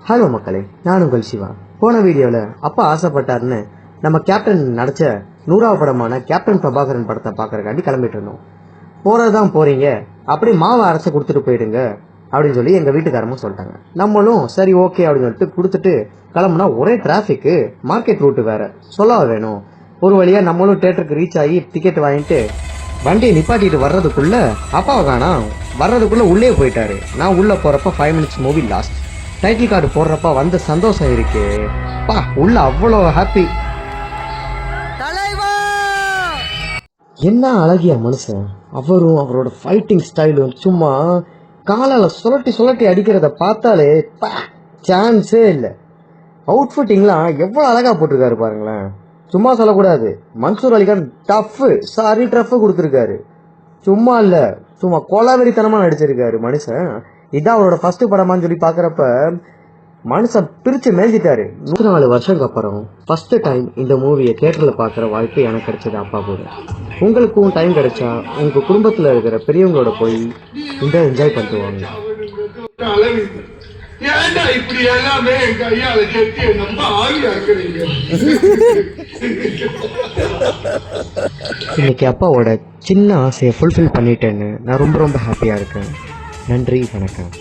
Hello மக்களே, நான் உங்கள் சிவா. போன வீடியோவில் அப்பா ஆசைப்பட்டாருன்னு நம்ம கேப்டன் நடிச்ச 100வது படமான கேப்டன் பிரபாகரன் படத்தை பார்க்கறதுக்காண்டி கிளம்பிட்டு இருந்தோம். போறதுதான் போறீங்க, அப்படியே மாவை அரைச்சி கொடுத்துட்டு போயிடுங்க அப்படின்னு சொல்லி எங்கள் வீட்டுக்காரமும் சொல்லிட்டாங்க. நம்மளும் சரி ஓகே அப்படின்னு சொல்லிட்டு கொடுத்துட்டு கிளம்புனா ஒரே டிராஃபிக்கு, மார்க்கெட் ரூட்டு வேற, சொல்லவா வேணும். ஒரு வழியாக நம்மளும் தேட்டருக்கு ரீச் ஆகி டிக்கெட் வாங்கிட்டு வண்டியை நிப்பாட்டிட்டு வர்றதுக்குள்ள அப்பாவை காணோம். வர்றதுக்குள்ள உள்ளே போயிட்டாரு. நான் உள்ள போறப்ப 5 minutes movie last. Title card போடுறப்ப வந்த சந்தோஷம் இருக்கு பா, உள்ள அவ்வளோ ஹாப்பி. என்ன அழகிய மனுஷன் அவரும், அவரோட ஃபைட்டிங் ஸ்டைலும் சும்மா காலால சுழட்டி அடிக்கிறத பார்த்தாலே சான்ஸே இல்லை. அவுட்ஃபிட்டிங்லாம் எவ்வளோ அழகா போட்டிருக்காரு பாருங்களேன். சும்மா சொல்லக்கூடாது, மன்சூர் அலிகான் டஃப் கொடுத்துருக்காரு. சும்மா இல்ல, சும்மா கொலாவெறித்தனமா நடிச்சிருக்காரு மனுஷன். இதான் அவரோட ஃபர்ஸ்ட் படமான்னு சொல்லி பாக்குறப்ப மனுஷன் பிரிச்சு மேய்ஞ்சிட்டாரு. 104 வருஷத்துக்கு அப்புறம் ஃபர்ஸ்ட் டைம் இந்த மூவியை தியேட்டர்ல பாக்குற வாய்ப்பு எனக்கு கிடைச்சது அப்பா கூட. உங்களுக்கும் டைம் கிடைச்சா உங்க குடும்பத்துல இருக்கிற பெரியவங்களோட போய் இந்த என்ஜாய் பண்ணிட்டு வாங்க. இன்னைக்கு அப்பாவோட சின்ன ஆசையை ஃபுல்ஃபில் பண்ணிட்டேன்னு நான் ரொம்ப ஹாப்பியா இருக்கேன். நன்றி, வணக்கம்.